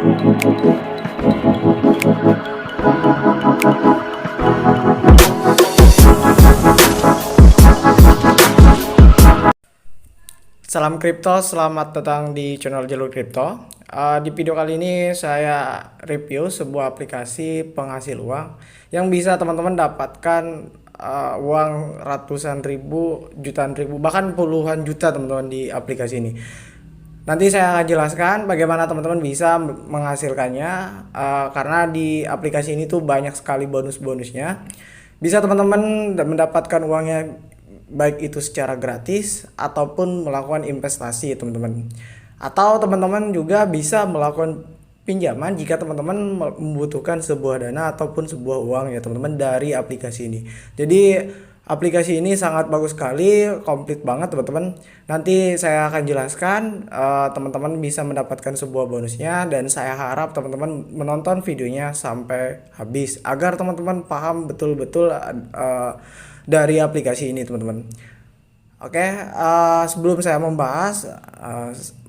Salam kripto, selamat datang di channel Jalur Kripto. Di video kali ini saya review sebuah aplikasi penghasil uang yang bisa teman-teman dapatkan uang ratusan ribu, jutaan ribu, bahkan puluhan juta teman-teman di aplikasi ini. Nanti saya akan jelaskan bagaimana teman-teman bisa menghasilkannya, karena di aplikasi ini tuh banyak sekali bonus-bonusnya. Bisa teman-teman mendapatkan uangnya baik itu secara gratis ataupun melakukan investasi teman-teman, atau teman-teman juga bisa melakukan pinjaman jika teman-teman membutuhkan sebuah dana ataupun sebuah uang ya teman-teman dari aplikasi ini. Jadi aplikasi ini sangat bagus sekali, komplit banget teman-teman. Nanti saya akan jelaskan, teman-teman bisa mendapatkan sebuah bonusnya, dan saya harap teman-teman menonton videonya sampai habis agar teman-teman paham betul-betul dari aplikasi ini teman-teman. Oke, sebelum saya membahas,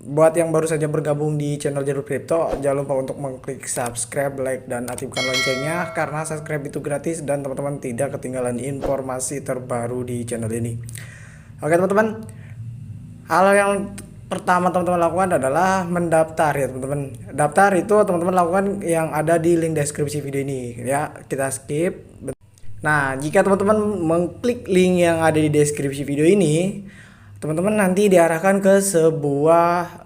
buat yang baru saja bergabung di channel Jalur Kripto, jangan lupa untuk mengklik subscribe, like, dan aktifkan loncengnya, karena subscribe itu gratis dan teman-teman tidak ketinggalan informasi terbaru di channel ini. Oke teman-teman, hal yang pertama teman-teman lakukan adalah mendaftar ya teman-teman. Daftar itu teman-teman lakukan yang ada di link deskripsi video ini ya, kita skip. Nah, jika teman-teman mengklik link yang ada di deskripsi video ini, teman-teman nanti diarahkan ke sebuah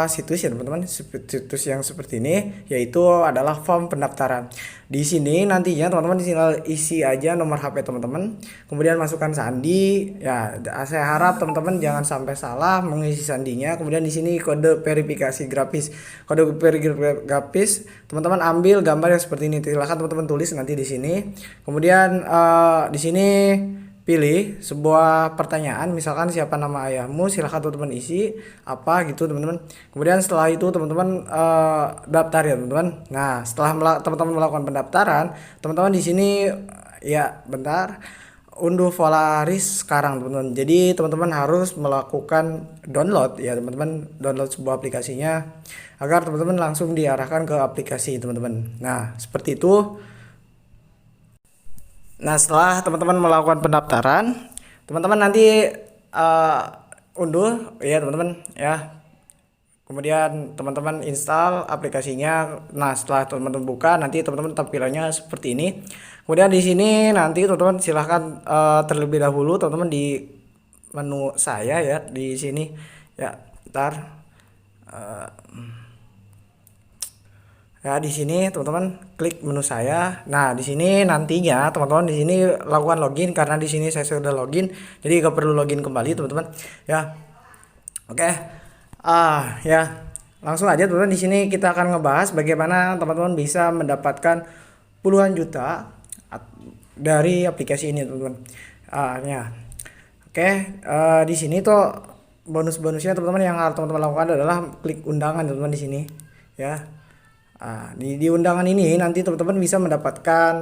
situs ya teman-teman, situs yang seperti ini, yaitu adalah form pendaftaran. Di sini nantinya teman-teman tinggal isi aja nomor HP teman-teman, kemudian masukkan sandi. Ya, saya harap teman-teman jangan sampai salah mengisi sandinya. Kemudian di sini kode verifikasi grafis. Kode verifikasi grafis, teman-teman ambil gambar yang seperti ini. Silahkan teman-teman tulis nanti di sini. Kemudian di sini pilih sebuah pertanyaan, misalkan siapa nama ayahmu, silahkan teman-teman isi apa gitu teman-teman. Kemudian setelah itu teman-teman daftar ya teman-teman. Nah, setelah teman-teman melakukan pendaftaran, teman-teman di sini ya bentar, unduh Polaris sekarang teman-teman. Jadi teman-teman harus melakukan download ya teman-teman, download sebuah aplikasinya agar teman-teman langsung diarahkan ke aplikasi teman-teman. Nah, seperti itu. Nah, setelah teman-teman melakukan pendaftaran, teman-teman nanti unduh ya teman-teman ya. Kemudian teman-teman install aplikasinya. Nah, setelah teman-teman buka, nanti teman-teman tampilannya seperti ini. Kemudian di sini nanti teman-teman silahkan terlebih dahulu teman-teman di menu saya ya di sini ya. Ntar ya di sini teman-teman klik menu saya. Nah, di sini nantinya teman-teman di sini lakukan login, karena di sini saya sudah login. Jadi nggak perlu login kembali teman-teman. Ya. Oke. Ya. Langsung aja teman-teman, di sini kita akan ngebahas bagaimana teman-teman bisa mendapatkan puluhan juta dari aplikasi ini teman-teman. Ya. Oke, di sini tuh bonus-bonusnya teman-teman yang harus teman-teman lakukan adalah klik undangan teman-teman di sini ya. Di undangan ini nanti teman-teman bisa mendapatkan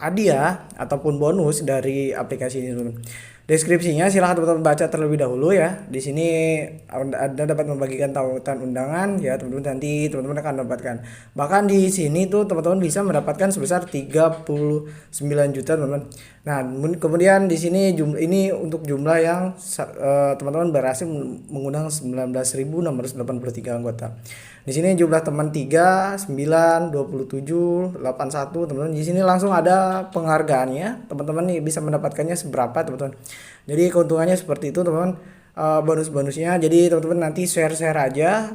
hadiah ataupun bonus dari aplikasi ini teman-teman. Deskripsinya silahkan teman-teman baca terlebih dahulu ya. Di sini Anda dapat membagikan tautan undangan ya teman-teman, nanti teman-teman akan mendapatkan. Bahkan di sini tuh teman-teman bisa mendapatkan sebesar 39 juta teman-teman. Nah, kemudian di sini ini untuk jumlah yang teman-teman berhasil mengundang 19.683 anggota. Di sini jumlah teman 3, 9, 27, 81 teman-teman. Di sini langsung ada penghargaannya. Teman-teman nih bisa mendapatkannya seberapa teman-teman. Jadi keuntungannya seperti itu teman-teman, bonus-bonusnya. Jadi teman-teman nanti share-share aja,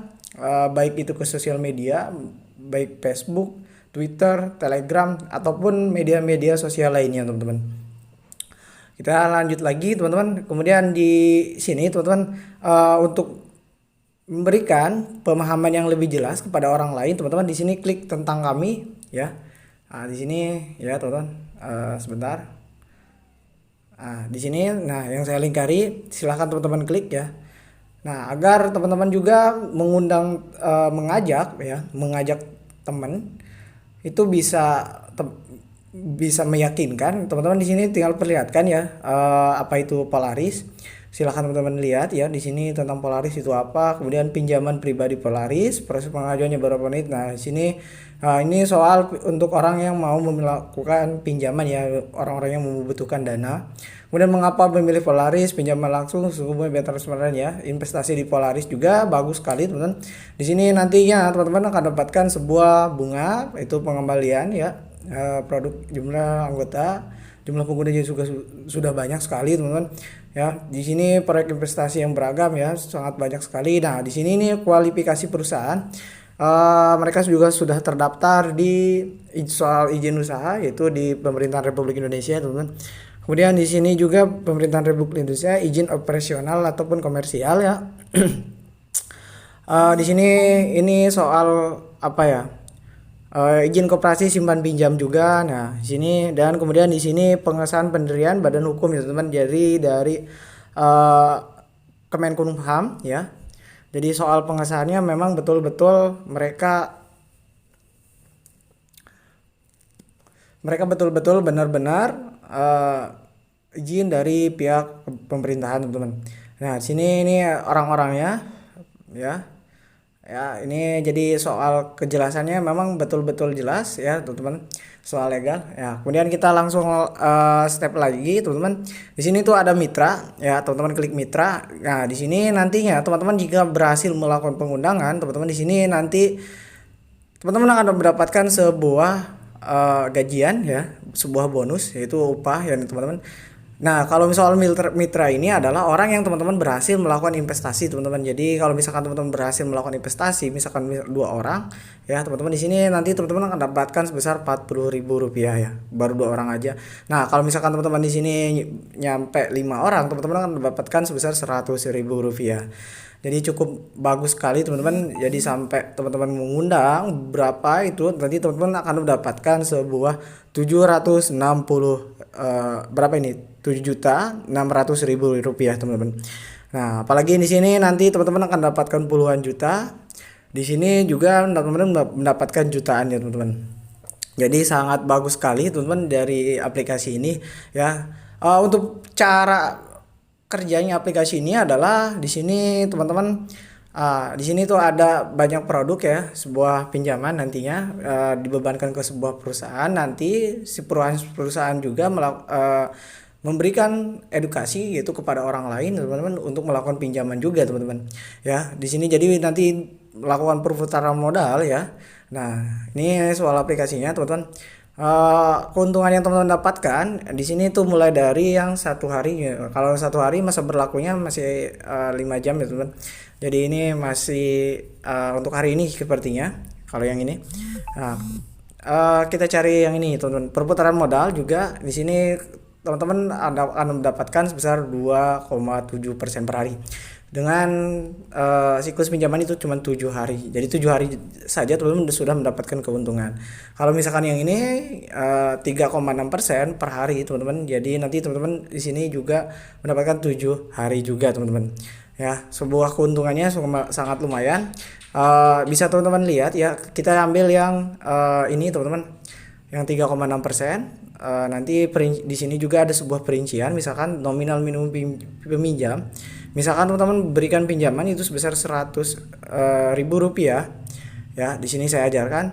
baik itu ke sosial media, baik Facebook, Twitter, Telegram, ataupun media-media sosial lainnya teman-teman. Kita lanjut lagi teman-teman. Kemudian di sini teman-teman, untuk memberikan pemahaman yang lebih jelas kepada orang lain, teman-teman di sini klik tentang kami ya. Di sini ya teman-teman, sebentar. Di sini nah yang saya lingkari, silahkan teman-teman klik ya. Nah, agar teman-teman juga mengajak teman itu bisa meyakinkan teman-teman. Di sini tinggal perlihatkan ya, apa itu Polaris. Silahkan teman-teman lihat ya di sini tentang Polaris itu apa, kemudian pinjaman pribadi Polaris, proses pengajuannya berapa menit. Nah, di sini ini soal untuk orang yang mau melakukan pinjaman ya, orang-orang yang membutuhkan dana. Kemudian mengapa memilih Polaris, pinjaman langsung, suku bunga transparan ya, investasi di Polaris juga bagus sekali teman-teman. Di sini nantinya teman-teman akan dapatkan sebuah bunga, itu pengembalian ya, produk jumlah anggota, jumlah pengguna juga sudah banyak sekali teman-teman. Ya, di sini proyek investasi yang beragam ya, sangat banyak sekali. Nah, di sini ini kualifikasi perusahaan. Mereka juga sudah terdaftar di soal izin usaha, yaitu di Pemerintahan Republik Indonesia, teman-teman. Kemudian di sini juga Pemerintahan Republik Indonesia izin operasional ataupun komersial ya. Di sini ini soal apa ya? Izin koperasi simpan pinjam juga. Nah, di sini dan kemudian di sini pengesahan pendirian badan hukum ya teman-teman, jadi dari Kemenkumham ya. Jadi soal pengesahannya memang betul-betul mereka betul-betul benar-benar izin dari pihak pemerintahan teman-teman. Nah, sini ini orang-orangnya ya. Ya, ini jadi soal kejelasannya memang betul-betul jelas ya, teman-teman. Soal legal. Ya, kemudian kita langsung step lagi, teman-teman. Di sini tuh ada mitra ya, teman-teman klik mitra. Nah, di sini nantinya teman-teman jika berhasil melakukan pengundangan, teman-teman di sini nanti teman-teman akan mendapatkan sebuah gajian ya, sebuah bonus yaitu upah ya teman-teman. Nah, kalau misal mitra ini adalah orang yang teman-teman berhasil melakukan investasi, teman-teman. Jadi kalau misalkan teman-teman berhasil melakukan investasi, misalkan 2 orang, ya teman-teman di sini nanti teman-teman akan dapatkan sebesar Rp40.000 ya, baru 2 orang aja. Nah, kalau misalkan teman-teman di sini nyampe 5 orang, teman-teman akan mendapatkan sebesar Rp100.000. Jadi cukup bagus sekali teman-teman. Jadi sampai teman-teman mengundang berapa itu nanti teman-teman akan mendapatkan sebuah 760 berapa ini 7.600.000 rupiah teman-teman. Nah, apalagi di sini nanti teman-teman akan mendapatkan puluhan juta. Di sini juga teman-teman mendapatkan jutaan ya teman-teman. Jadi sangat bagus sekali teman-teman dari aplikasi ini ya. Untuk cara kerjanya aplikasi ini adalah di sini teman-teman, di sini tuh ada banyak produk ya, sebuah pinjaman nantinya dibebankan ke sebuah perusahaan, nanti si perusahaan juga memberikan edukasi yaitu kepada orang lain teman-teman untuk melakukan pinjaman juga teman-teman ya. Di sini jadi nanti melakukan perputaran modal ya. Nah, ini soal aplikasinya teman-teman. Keuntungan yang teman-teman dapatkan di sini tuh mulai dari yang 1 hari ya. Kalau 1 hari masa berlakunya masih 5 jam ya teman-teman. Jadi ini masih untuk hari ini sepertinya. Kalau yang ini, nah, kita cari yang ini teman-teman. Perputaran modal juga di sini teman-teman akan mendapatkan sebesar 2,7% per hari. Dengan siklus pinjaman itu cuma 7 hari. Jadi 7 hari saja teman-teman sudah mendapatkan keuntungan. Kalau misalkan yang ini 3,6% per hari teman-teman. Jadi nanti teman-teman di sini juga mendapatkan 7 hari juga teman-teman. Ya, sebuah keuntungannya sangat lumayan. Bisa teman-teman lihat ya. Kita ambil yang ini teman-teman. Yang 3,6%. Nanti di sini juga ada sebuah perincian, misalkan nominal minimum peminjam. Misalkan teman-teman berikan pinjaman itu sebesar Rp100.000 ya. Di sini saya ajarkan.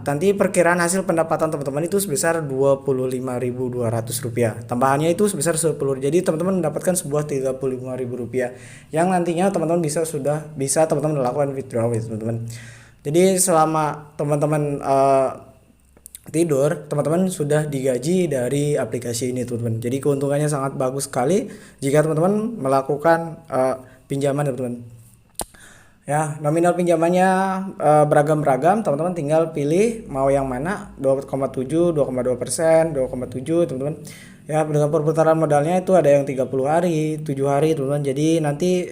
Nanti perkiraan hasil pendapatan teman-teman itu sebesar Rp25.200. Tambahannya itu sebesar 10. Jadi teman-teman mendapatkan sebuah Rp35.000 yang nantinya teman-teman bisa teman-teman melakukan withdrawal teman-teman. Jadi selama teman-teman tidur, teman-teman sudah digaji dari aplikasi ini teman-teman. Jadi keuntungannya sangat bagus sekali jika teman-teman melakukan pinjaman teman-teman. Ya, nominal pinjamannya beragam-beragam, teman-teman tinggal pilih mau yang mana, 2,7, 2,2%, 2,7 teman-teman. Ya, dengan perputaran modalnya itu ada yang 30 hari, 7 hari teman-teman. Jadi nanti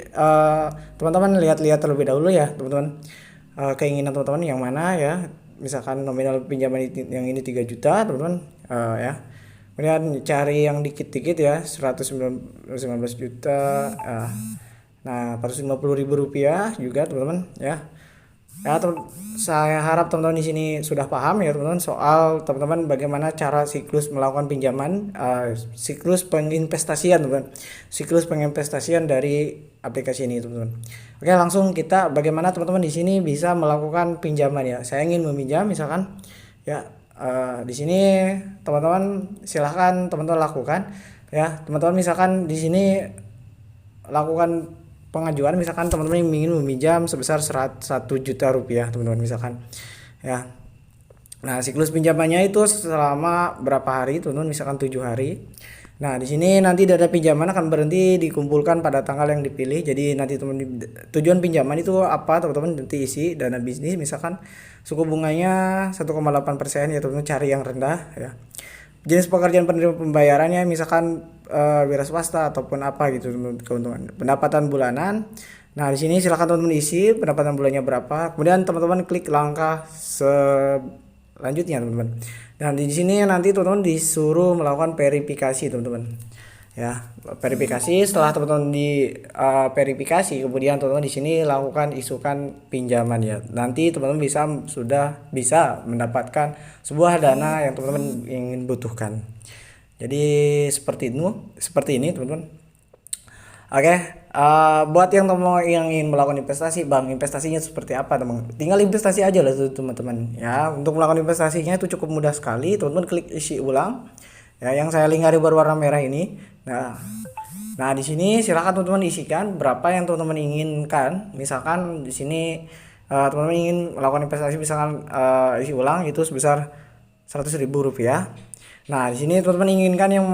teman-teman lihat-lihat terlebih dahulu ya teman-teman. Keinginan teman-teman yang mana ya. Misalkan nominal pinjaman yang ini 3 juta teman-teman ya. Kemudian cari yang dikit-dikit ya, 119 juta. Nah, Rp450.000 juga teman-teman ya. Ya, saya harap teman-teman di sini sudah paham ya teman-teman soal teman-teman bagaimana cara siklus melakukan pinjaman, siklus penginvestasian teman-teman, siklus penginvestasian dari aplikasi ini teman-teman. Oke, langsung kita bagaimana teman-teman di sini bisa melakukan pinjaman ya. Saya ingin meminjam misalkan ya, di sini teman-teman silahkan teman-teman lakukan ya. Teman-teman misalkan di sini lakukan pengajuan, misalkan teman-teman ingin meminjam sebesar 1 juta rupiah teman-teman misalkan ya. Nah, siklus pinjamannya itu selama berapa hari teman-teman, misalkan 7 hari. Nah, di sini nanti dana pinjaman akan berhenti dikumpulkan pada tanggal yang dipilih. Jadi nanti teman tujuan pinjaman itu apa teman-teman, nanti isi dana bisnis, misalkan suku bunganya 1,8% ya teman-teman, cari yang rendah ya. Jenis pekerjaan penerima pembayarannya misalkan wira swasta ataupun apa gitu teman-teman, keuntungan pendapatan bulanan. Nah, di sini silakan teman-teman isi pendapatan bulannya berapa. Kemudian teman-teman klik langkah selanjutnya teman-teman. Dan di sini nanti teman-teman disuruh melakukan verifikasi teman-teman. Ya, verifikasi. Setelah teman-teman di verifikasi, kemudian teman-teman di sini lakukan isukan pinjaman ya. Nanti teman-teman sudah bisa mendapatkan sebuah dana yang teman-teman ingin butuhkan. Jadi seperti ini teman-teman. Oke, buat yang teman yang ingin melakukan investasi, bang, investasinya seperti apa teman? Tinggal investasi aja lah teman-teman ya. Untuk melakukan investasinya itu cukup mudah sekali, teman-teman klik isi ulang ya, yang saya lingkari berwarna merah ini. Nah, di sini silakan teman-teman isikan berapa yang teman-teman inginkan. Misalkan di sini teman-teman ingin melakukan investasi, misalkan isi ulang itu sebesar 100.000 rupiah. Nah, di sini teman-teman inginkan yang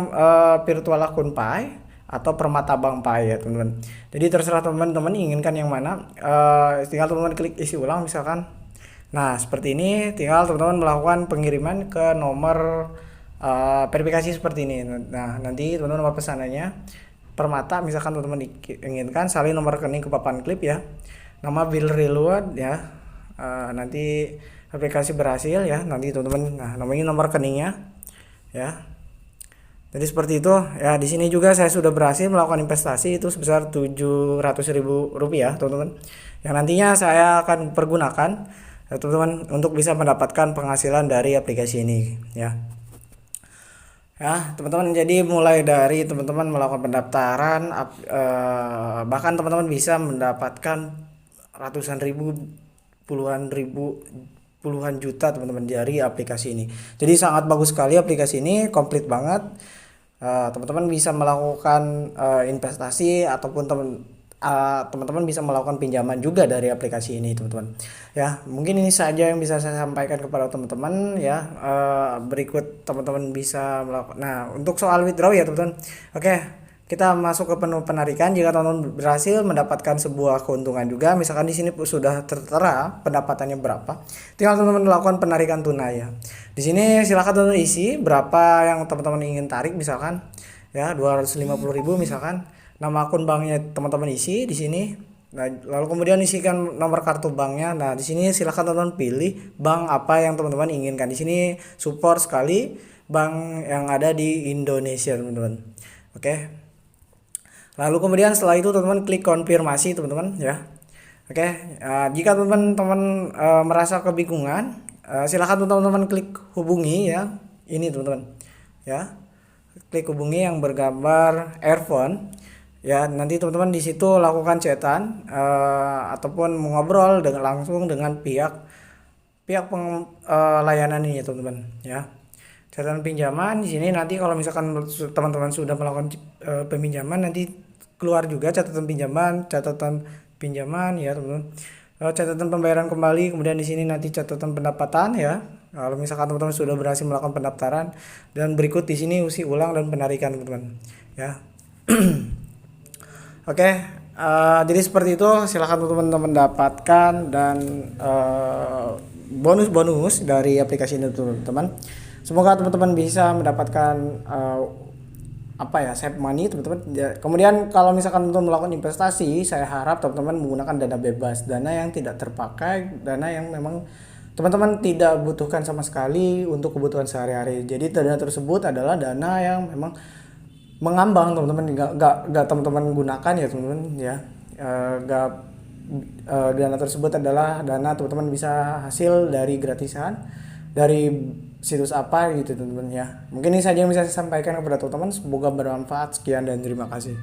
virtual akun Pi atau permata bank Pi ya teman-teman. Jadi terserah teman-teman inginkan yang mana. Tinggal teman-teman klik isi ulang misalkan. Nah, seperti ini, tinggal teman-teman melakukan pengiriman ke nomor verifikasi seperti ini. Nah, nanti teman-teman nomor pesanannya permata, misalkan teman-teman inginkan, salin nomor rekening ke papan klip ya, nama bill reward ya. Nanti aplikasi berhasil ya, nanti teman-teman, nah namanya nomor rekeningnya ya. Jadi seperti itu ya. Di sini juga saya sudah berhasil melakukan investasi itu sebesar 700.000 rupiah teman-teman, yang nantinya saya akan pergunakan ya, teman-teman, untuk bisa mendapatkan penghasilan dari aplikasi ini ya. Ya teman-teman, jadi mulai dari teman-teman melakukan pendaftaran, bahkan teman-teman bisa mendapatkan ratusan ribu, puluhan ribu, puluhan juta teman-teman dari aplikasi ini. Jadi sangat bagus sekali aplikasi ini, komplit banget. Teman-teman bisa melakukan investasi ataupun teman-teman bisa melakukan pinjaman juga dari aplikasi ini teman-teman ya. Mungkin ini saja yang bisa saya sampaikan kepada teman-teman ya. Berikut teman-teman bisa melakukan, nah untuk soal withdraw ya teman-teman. Oke, kita masuk ke menu penarikan. Jika teman-teman berhasil mendapatkan sebuah keuntungan juga, misalkan di sini sudah tertera pendapatannya berapa, tinggal teman-teman melakukan penarikan tunai ya. Di sini silakan teman-teman isi berapa yang teman-teman ingin tarik, misalkan ya 250.000 misalkan. Nama akun banknya teman-teman isi di sini. Nah, lalu kemudian isikan nomor kartu banknya. Nah, di sini silakan teman-teman pilih bank apa yang teman-teman inginkan. Di sini support sekali bank yang ada di Indonesia, teman-teman. Oke. Lalu kemudian setelah itu teman-teman klik konfirmasi, teman-teman ya. Oke. Jika teman-teman merasa kebingungan, silakan teman-teman klik hubungi ya. Ini teman-teman. Ya. Klik hubungi yang bergambar earphone. Ya, nanti teman-teman di situ lakukan chatan ataupun mengobrol langsung dengan pihak layanan ini teman-teman ya. Catatan pinjaman di sini nanti kalau misalkan teman-teman sudah melakukan peminjaman, nanti keluar juga catatan pinjaman ya teman-teman. Catatan pembayaran kembali, kemudian di sini nanti catatan pendapatan ya. Kalau misalkan teman-teman sudah berhasil melakukan pendaftaran, dan berikut di sini usi ulang dan penarikan teman-teman ya. Oke, jadi seperti itu. Silahkan teman-teman dapatkan dan bonus-bonus dari aplikasi ini teman-teman. Semoga teman-teman bisa mendapatkan save money teman-teman. Kemudian kalau misalkan teman-teman melakukan investasi, saya harap teman-teman menggunakan dana bebas, dana yang tidak terpakai, dana yang memang teman-teman tidak butuhkan sama sekali untuk kebutuhan sehari-hari. Jadi dana tersebut adalah dana yang memang mengambang teman-teman, nggak teman-teman gunakan ya teman-teman ya, nggak Dana tersebut adalah dana teman-teman bisa hasil dari gratisan dari situs apa gitu teman-teman ya. Mungkin ini saja yang bisa saya sampaikan kepada teman-teman, semoga bermanfaat. Sekian dan terima kasih.